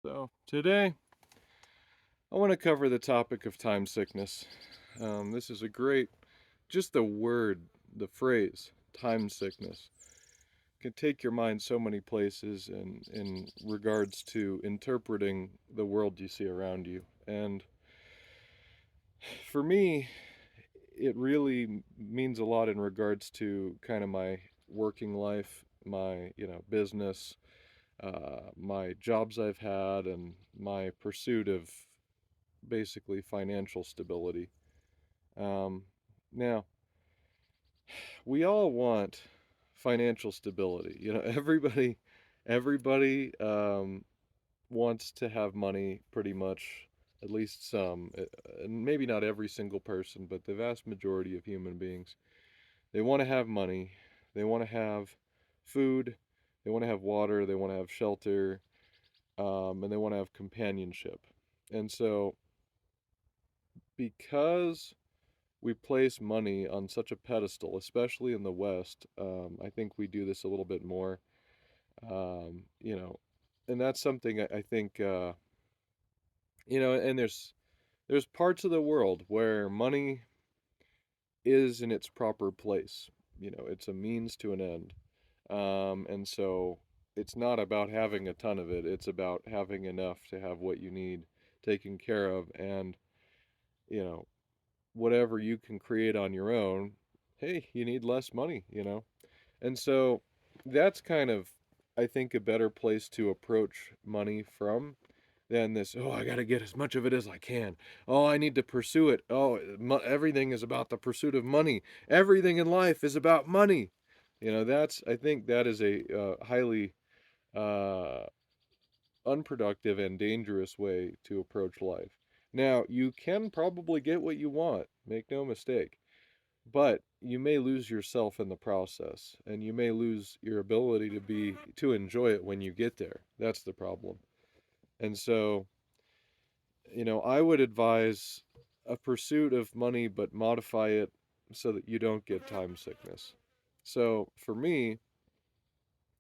So, today I want to cover the topic of time sickness. This is a great, just the word, the phrase, time sickness, can take your mind so many places in regards to interpreting the world you see around you. And for me, it really means a lot in regards to kind of my working life, my, business, my jobs I've had, and my pursuit of basically financial stability. Um, Now, we all want financial stability. Everybody wants to have money pretty much, at least some, and maybe not every single person, but the vast majority of human beings. They want to have money, they want to have food, they want to have water, they want to have shelter, and they want to have companionship. And so, because we place money on such a pedestal, especially in the West. I think we do this a little bit more, um, you know, and that's something I think, and there's parts of the world where money is in its proper place. It's a means to an end, and so it's not about having a ton of it. It's about having enough to have what you need taken care of, and you know, whatever you can create on your own, hey, you need less money. And so that's kind of, I think, a better place to approach money from than this, oh, I got to get as much of it as I can. Oh, I need to pursue it. Oh, everything is about the pursuit of money. Everything in life is about money. I think that is a highly uh, unproductive and dangerous way to approach life. Now, you can probably get what you want, make no mistake, but you may lose yourself in the process, and you may lose your ability to enjoy it when you get there. That's the problem. And so, I would advise a pursuit of money, but modify it so that you don't get time sickness. So for me,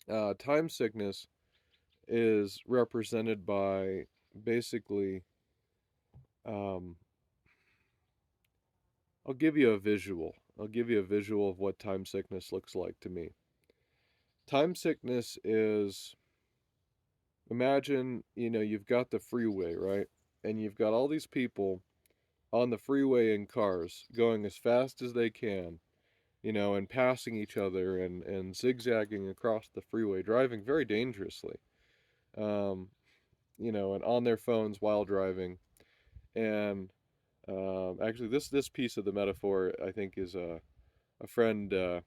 time sickness is represented by basically, um, I'll give you a visual. I'll give you a visual of what time sickness looks like to me. Time sickness is, imagine, you've got the freeway, right? And you've got all these people on the freeway in cars going as fast as they can, and passing each other and zigzagging across the freeway, driving very dangerously, um, and on their phones while driving. And actually, this piece of the metaphor, I think, is a friend. A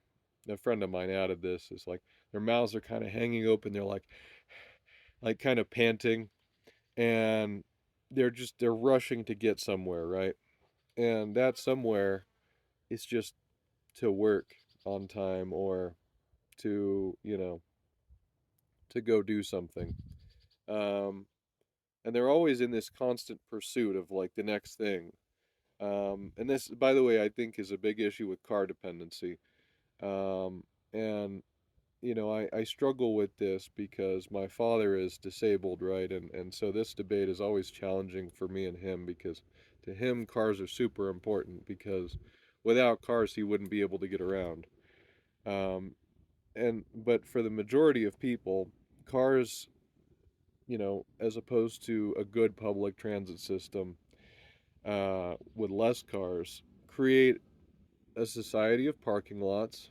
friend of mine added this. Is like their mouths are kind of hanging open. They're like kind of panting, and they're rushing to get somewhere, right? And that somewhere is just to work on time, or to to go do something. um and they're always in this constant pursuit of like the next thing. And this, by the way, I think is a big issue with car dependency. And I struggle with this because my father is disabled, right? And so this debate is always challenging for me and him, because to him cars are super important, because without cars he wouldn't be able to get around. Um, and but for the majority of people, cars, as opposed to a good public transit system, with less cars, create a society of parking lots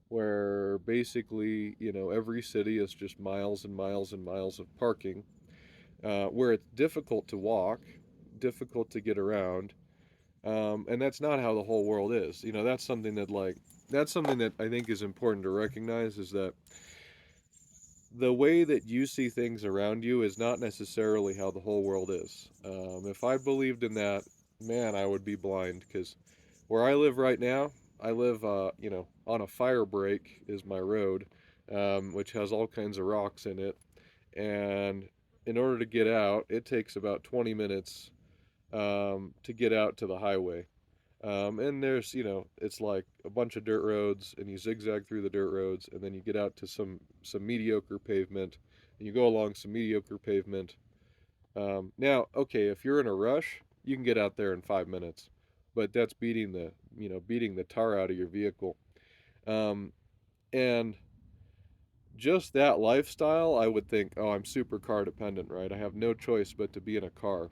where basically, every city is just miles and miles and miles of parking, where it's difficult to walk, difficult to get around. And that's not how the whole world is. That's something that I think is important to recognize, is that the way that you see things around you is not necessarily how the whole world is. If I believed in that, man, I would be blind, because where I live right now, I live, on a fire break is my road, which has all kinds of rocks in it. And in order to get out, it takes about 20 minutes to get out to the highway. And it's like a bunch of dirt roads, and you zigzag through the dirt roads, and then you get out to some mediocre pavement, and you go along some mediocre pavement, Now, okay, if you're in a rush, you can get out there in 5 minutes, but that's beating the tar out of your vehicle. Um, and just that lifestyle, I would think, oh, I'm super car dependent, right? I have no choice but to be in a car.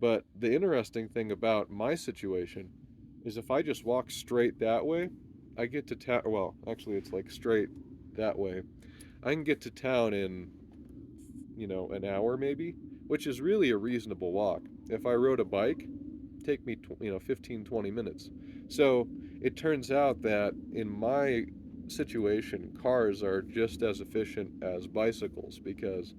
But the interesting thing about my situation is if I just walk straight that way, I get to town. Well, actually, it's like straight that way. I can get to town in, an hour maybe, which is really a reasonable walk. If I rode a bike, take me, 15, 20 minutes. So it turns out that in my situation, cars are just as efficient as bicycles because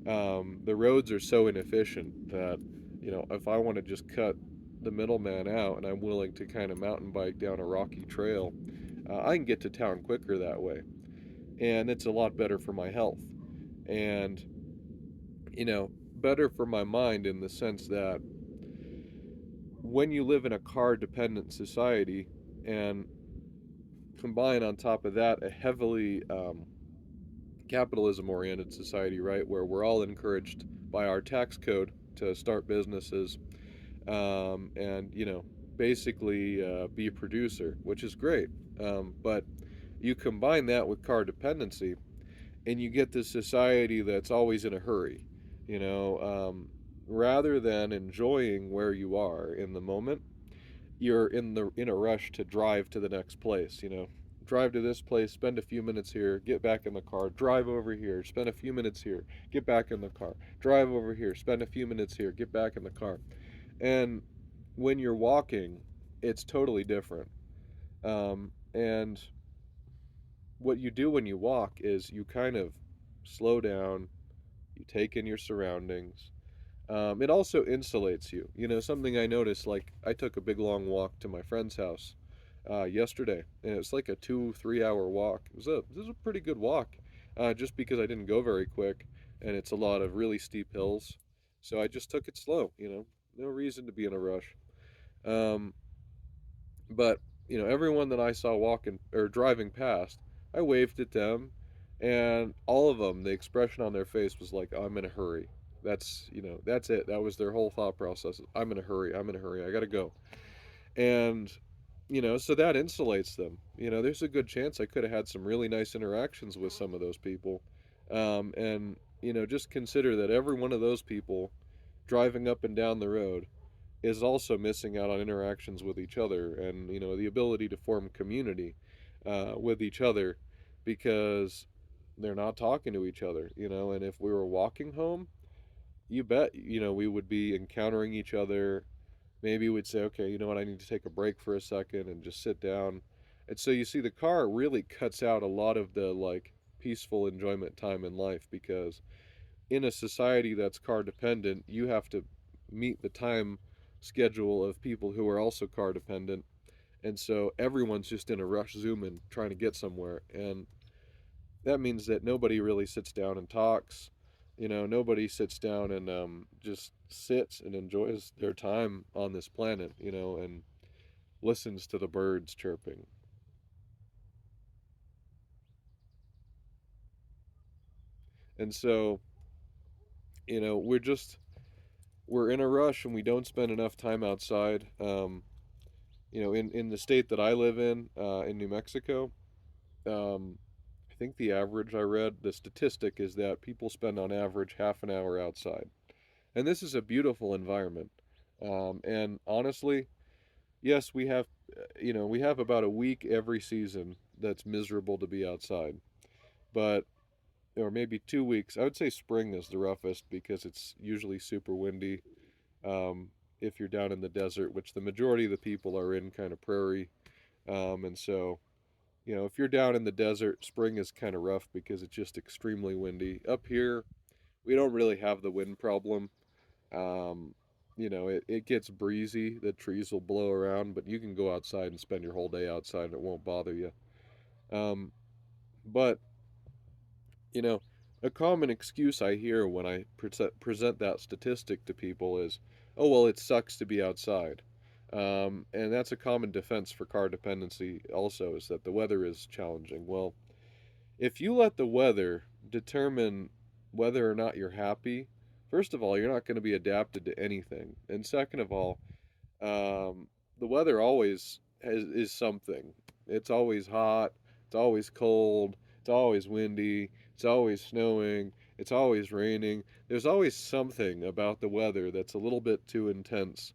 the roads are so inefficient that, if I want to just cut the middleman out and I'm willing to kind of mountain bike down a rocky trail, I can get to town quicker that way. And it's a lot better for my health. And, better for my mind in the sense that when you live in a car dependent society and combine on top of that a heavily capitalism oriented society, right, where we're all encouraged by our tax code to start businesses, and basically be a producer, which is great. But you combine that with car dependency, and you get this society that's always in a hurry. You know, rather than enjoying where you are in the moment, you're in a rush to drive to the next place. Drive to this place, spend a few minutes here, get back in the car, drive over here, spend a few minutes here, get back in the car, drive over here, spend a few minutes here, get back in the car. And when you're walking, it's totally different. And what you do when you walk is you kind of slow down, you take in your surroundings. It also insulates you. Something I noticed, like I took a big long walk to my friend's house yesterday, and it's like a 2, 3 hour walk. This is a pretty good walk, just because I didn't go very quick, and it's a lot of really steep hills. So I just took it slow. No reason to be in a rush. Um, but everyone that I saw walking or driving past, I waved at them, and all of them, the expression on their face was like, "I'm in a hurry." That's it. That was their whole thought process. I'm in a hurry. I'm in a hurry. I gotta go. And so that insulates them. There's a good chance I could have had some really nice interactions with some of those people. And just consider that every one of those people driving up and down the road is also missing out on interactions with each other and the ability to form community with each other because they're not talking to each other. And if we were walking home, you bet we would be encountering each other. Maybe we'd say, okay, you know what, I need to take a break for a second and just sit down. And so you see, the car really cuts out a lot of the like peaceful enjoyment time in life because in a society that's car dependent, you have to meet the time schedule of people who are also car dependent. And so everyone's just in a rush zooming, trying to get somewhere. And that means that nobody really sits down and talks. Nobody sits down and just sits and enjoys their time on this planet, and listens to the birds chirping. And so, we're in a rush and we don't spend enough time outside. In the state that I live in New Mexico, um, I think the average I read, the statistic is that people spend on average half an hour outside. And this is a beautiful environment. And honestly, yes, we have about a week every season that's miserable to be outside. But, or maybe 2 weeks. I would say spring is the roughest because it's usually super windy. If you're down in the desert, which the majority of the people are in kind of prairie. And so, if you're down in the desert, spring is kind of rough because it's just extremely windy. Up here, we don't really have the wind problem. Um, it gets breezy, the trees will blow around, but you can go outside and spend your whole day outside and it won't bother you. Um, but, you know, a common excuse I hear when I present that statistic to people is, oh, well, it sucks to be outside. And that's a common defense for car dependency, also, is that the weather is challenging. Well, if you let the weather determine whether or not you're happy, First of all, you're not going to be adapted to anything. And second of all, um, the weather always is something. It's always hot, it's always cold, it's always windy, it's always snowing, it's always raining. There's always something about the weather that's a little bit too intense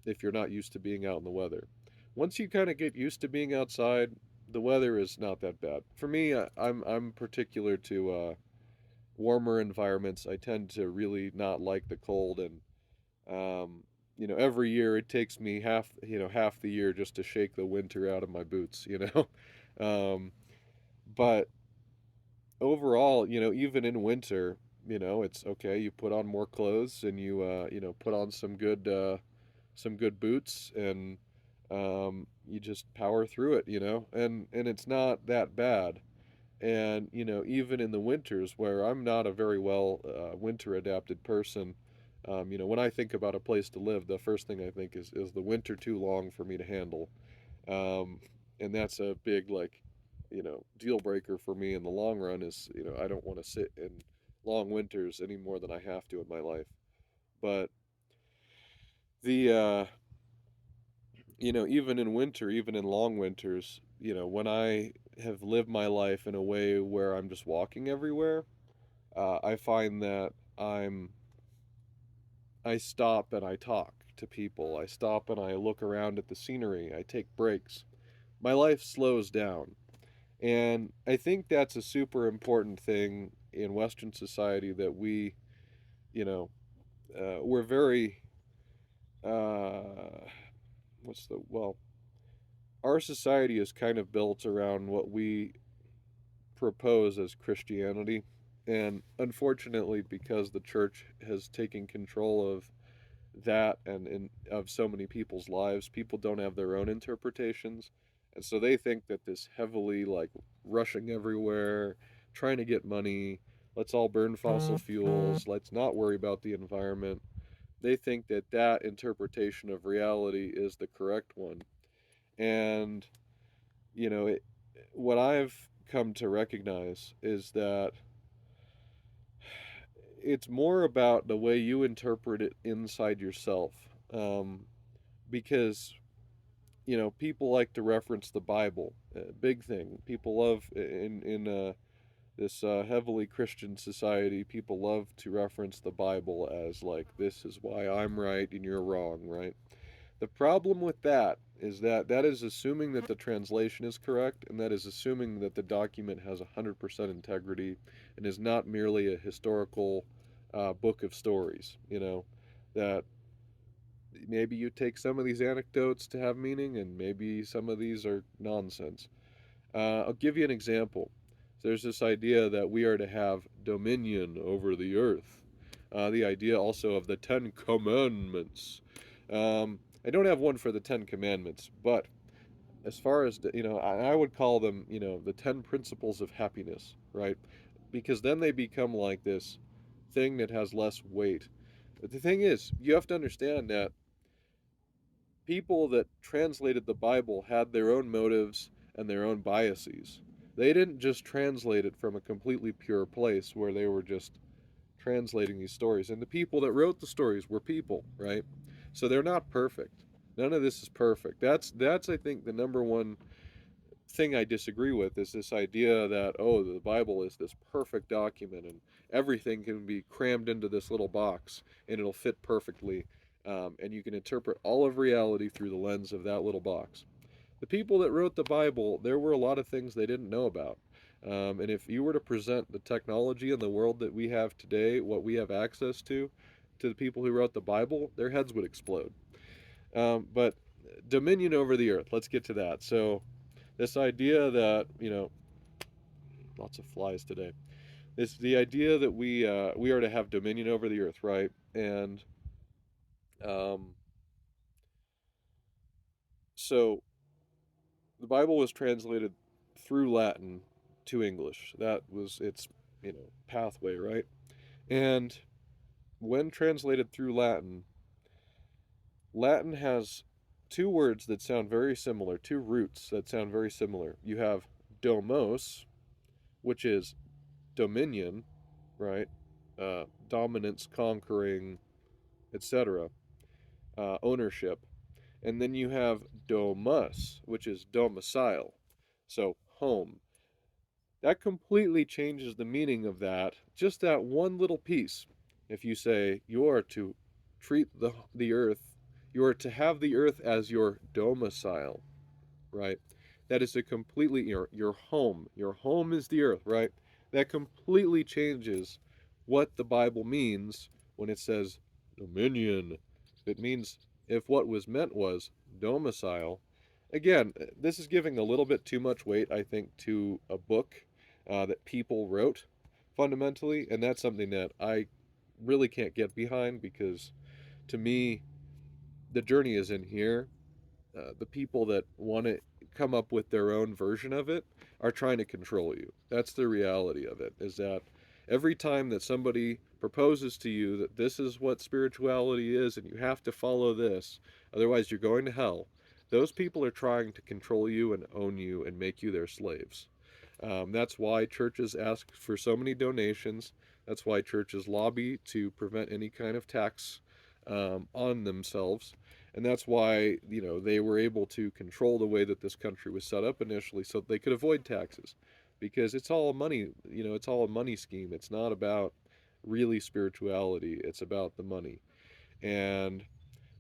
if you're not used to being out in the weather. Once you kind of get used to being outside, the weather is not that bad. For me, I'm particular to warmer environments. I tend to really not like the cold, and um, every year it takes me half the year just to shake the winter out of my boots. um, but overall, even in winter, it's okay. You put on more clothes and you put on some good boots, and you just power through it. And it's not that bad. And even in the winters where I'm not a very well winter adapted person, when I think about a place to live, the first thing I think is the winter too long for me to handle. um, and that's a big, like, deal breaker for me in the long run. Is I don't want to sit in long winters any more than I have to in my life. But the even in winter, even in long winters, when I have lived my life in a way where I'm just walking everywhere, I find that I stop and I talk to people. I stop and I look around at the scenery. I take breaks. My life slows down. And I think that's a super important thing in Western society, that you know, we're very, uh, our society is kind of built around what we propose as Christianity. And unfortunately, because the church has taken control of that and of so many people's lives, people don't have their own interpretations. And so they think that this heavily, like, rushing everywhere, trying to get money, let's all burn fossil fuels, let's not worry about the environment. They think that that interpretation of reality is the correct one. And, it, what I've come to recognize is that it's more about the way you interpret it inside yourself. Um, because people like to reference the Bible, big thing. People love in this heavily Christian society. People love to reference the Bible as, like, this is why I'm right and you're wrong, right? The problem with that is that that is assuming that the translation is correct, and that is assuming that the document has 100% integrity and is not merely a historical book of stories. That maybe you take some of these anecdotes to have meaning, and maybe some of these are nonsense. I'll give you an example. There's this idea that we are to have dominion over the earth. The idea also of the Ten Commandments. I don't have one for the Ten Commandments, but as far as I would call them, the 10 principles of happiness, right? Because then they become like this thing that has less weight. But the thing is, you have to understand that people that translated the Bible had their own motives and their own biases. They didn't just translate it from a completely pure place where they were just translating these stories. And the people that wrote the stories were people, right? So they're not perfect. None of this is perfect. That's I think the number one thing I disagree with, is this idea that, oh, the Bible is this perfect document and everything can be crammed into this little box and it'll fit perfectly, and you can interpret all of reality through the lens of that little box. The people that wrote the Bible, there were a lot of things they didn't know about. And if you were to present the technology in the world that we have today, what we have access to the people who wrote the Bible, their heads would explode. But dominion over the earth, let's get to that. So, this idea that, lots of flies today. This the idea that we are to have dominion over the earth, right? And um, so the Bible was translated through Latin to English. That was its pathway, right? And when translated through Latin, Latin has two words that sound very similar, two roots that sound very similar. You have domos, which is dominion, right? dominance, conquering, etc., ownership. And then you have domus, which is domicile, so home. That completely changes the meaning of that, just that one little piece. If you say you are to treat the earth, you are to have the earth as your domicile, right? That is a completely your home. Your home is the earth, right? That completely changes what the Bible means when it says dominion. It means if what was meant was domicile. Again, this is giving a little bit too much weight, I think, to a book that people wrote fundamentally, and that's something that I really can't get behind because to me, the journey is in here. The people that want to come up with their own version of it are trying to control you. That's the reality of it, is that every time that somebody proposes to you that this is what spirituality is and you have to follow this, otherwise you're going to hell, those people are trying to control you and own you and make you their slaves. That's why churches ask for so many donations. That's why churches lobby to prevent any kind of tax on themselves. And that's why, they were able to control the way that this country was set up initially so they could avoid taxes. Because it's all money, it's all a money scheme. It's not about really spirituality, it's about the money. And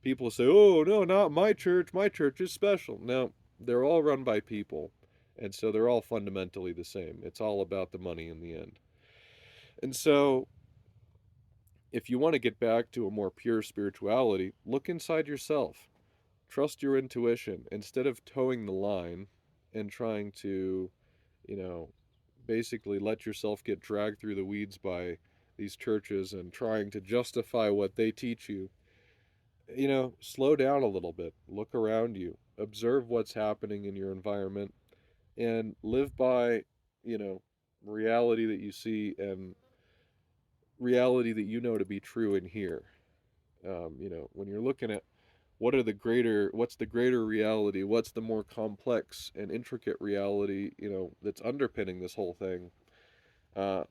people say, oh, no, not my church. My church is special. No, they're all run by people. And so they're all fundamentally the same. It's all about the money in the end. And so, if you want to get back to a more pure spirituality, look inside yourself. Trust your intuition instead of towing the line and trying to, you know, basically let yourself get dragged through the weeds by these churches and trying to justify what they teach you. Slow down a little bit, look around you, observe what's happening in your environment, and live by, you know, reality that you see and reality that you know to be true in here. When you're looking at what's the greater reality, what's the more complex and intricate reality, that's underpinning this whole thing.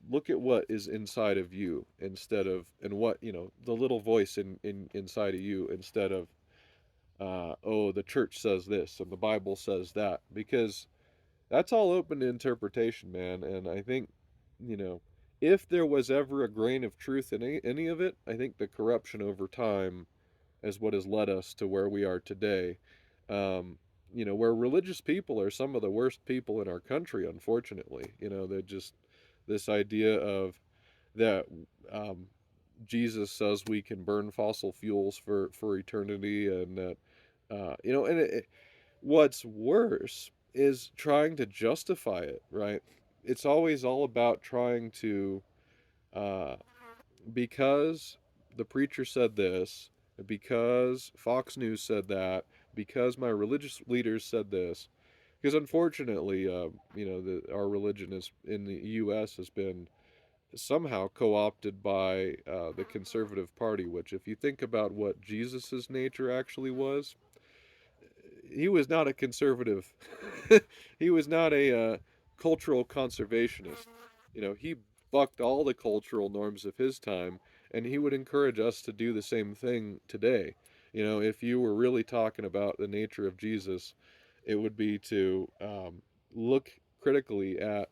Look at what is inside of you instead of, and what, the little voice inside of you instead of, oh, the church says this and the Bible says that, because that's all open to interpretation, man. And I think, you know, if there was ever a grain of truth in any of it, I think the corruption over time is what has led us to where we are today. Where religious people are some of the worst people in our country, unfortunately. They're just this idea of that um, Jesus says we can burn fossil fuels for eternity, and that and what's worse is trying to justify it, right? It's always all about trying to, uh, because the preacher said this, because Fox News said that, because my religious leaders said this. Because unfortunately, our religion is in the U.S. has been somehow co-opted by the conservative party. Which, if you think about what Jesus's nature actually was, he was not a conservative. He was not a cultural conservationist. He bucked all the cultural norms of his time, and he would encourage us to do the same thing today. If you were really talking about the nature of Jesus, it would be to look critically at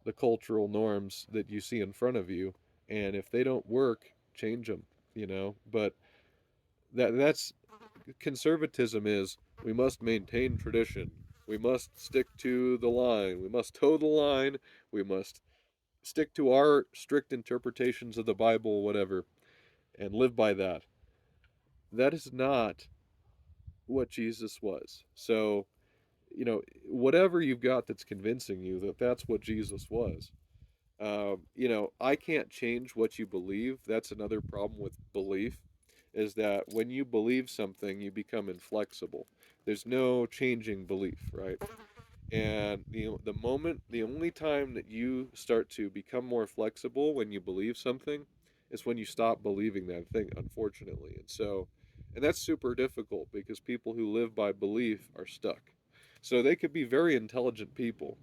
the cultural norms that you see in front of you, and if they don't work, change them. But that's conservatism is, we must maintain tradition. We must stick to the line. We must toe the line. We must stick to our strict interpretations of the Bible, whatever, and live by that. That is not what Jesus was. So, whatever you've got that's convincing you that that's what Jesus was. I can't change what you believe. That's another problem with belief, is that when you believe something, you become inflexible. There's no changing belief, right? And the only time that you start to become more flexible when you believe something is when you stop believing that thing, unfortunately. And that's super difficult because people who live by belief are stuck. So they could be very intelligent people,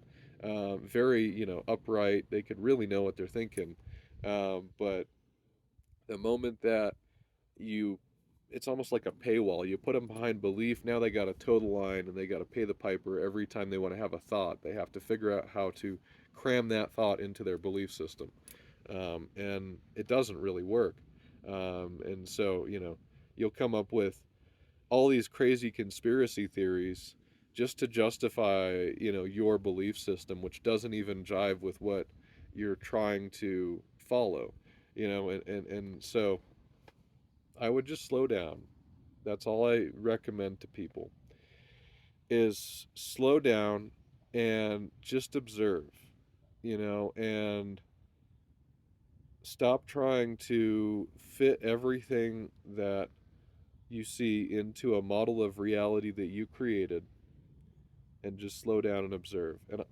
very, upright. They could really know what they're thinking. But The moment that you it's almost like a paywall. You put them behind belief, now they got to toe the line and they got to pay the piper every time they want to have a thought. They have to figure out how to cram that thought into their belief system. And it doesn't really work. And so, you'll come up with all these crazy conspiracy theories just to justify, your belief system, which doesn't even jive with what you're trying to follow, and so I would just slow down. That's all I recommend to people is slow down and just observe, and stop trying to fit everything that you see into a model of reality that you created and just slow down and observe. And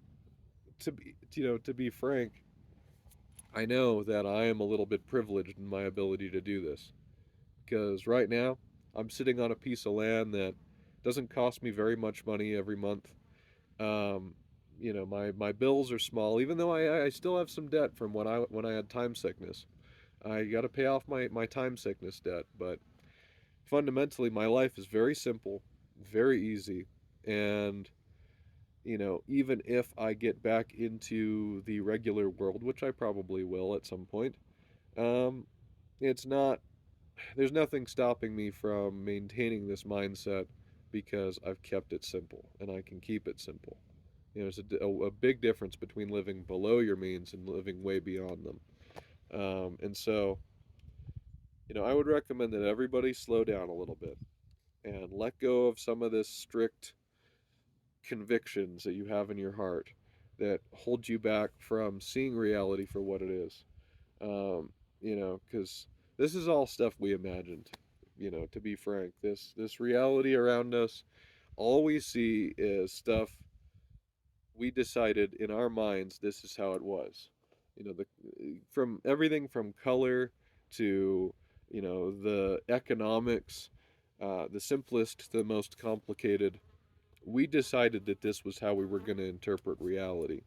to be frank, I know that I am a little bit privileged in my ability to do this because right now I'm sitting on a piece of land that doesn't cost me very much money every month. Um, my bills are small, even though I still have some debt from when I had time sickness. I got to pay off my time sickness debt, but fundamentally my life is very simple, very easy, and even if I get back into the regular world, which I probably will at some point, um, it's not. There's nothing stopping me from maintaining this mindset because I've kept it simple and I can keep it simple. There's a big difference between living below your means and living way beyond them. And so, I would recommend that everybody slow down a little bit and let go of some of this strict convictions that you have in your heart that hold you back from seeing reality for what it is. Because this is all stuff we imagined. To be frank, this reality around us, all we see is stuff we decided in our minds this is how it was. The from everything from color to the economics, the simplest to the most complicated. We decided that this was how we were going to interpret reality,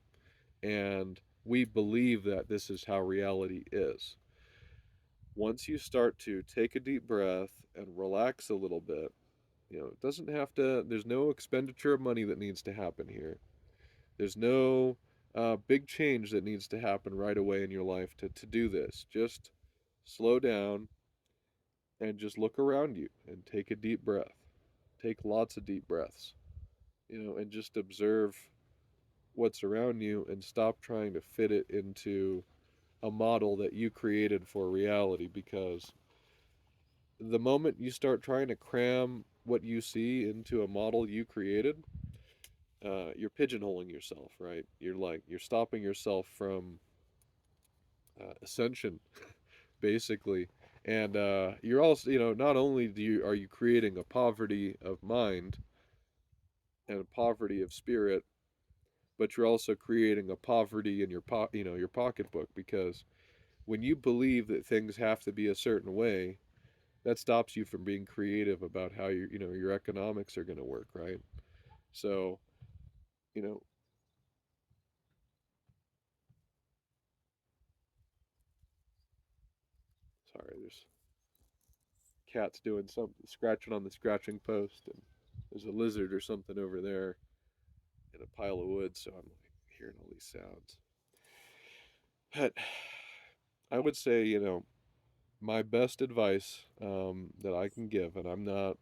and we believe that this is how reality is. Once you start to take a deep breath and relax a little bit, it doesn't have to, there's no expenditure of money that needs to happen here. There's no big change that needs to happen right away in your life to do this. Just slow down and just look around you and take a deep breath. Take lots of deep breaths, and just observe what's around you and stop trying to fit it into a model that you created for reality, because the moment you start trying to cram what you see into a model you created, you're pigeonholing yourself, right? You're stopping yourself from ascension, basically. And you're also, not only are you creating a poverty of mind and a poverty of spirit, but you're also creating a poverty in your pocketbook, because when you believe that things have to be a certain way, that stops you from being creative about how your economics are going to work, right? So, you know, sorry, there's cats doing something, scratching on the scratching post, and there's a lizard or something over there in a pile of wood, so I'm like hearing all these sounds. But I would say, my best advice that I can give, and I'm not,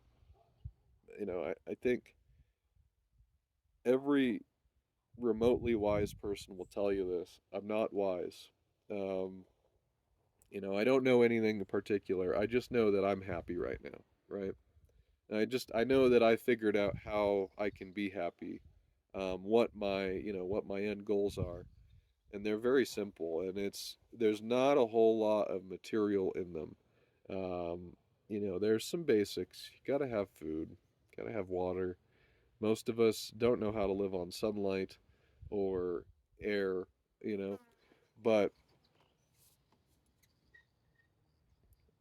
I think every remotely wise person will tell you this. I'm not wise. Um, I don't know anything in particular. I just know that I'm happy right now, right? And I know that I figured out how I can be happy, what my end goals are, and they're very simple. And there's not a whole lot of material in them. There's some basics. You gotta have food, gotta have water. Most of us don't know how to live on sunlight or air, you know, but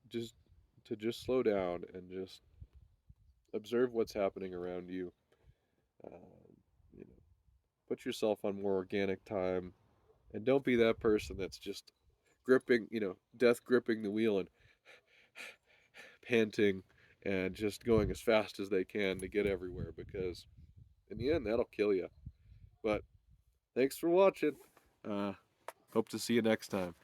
just just slow down and just observe what's happening around you. You know, put yourself on more organic time, and don't be that person that's just gripping, death gripping the wheel and panting and just going as fast as they can to get everywhere because in the end that'll kill you. But thanks for watching. Uh, Hope to see you next time.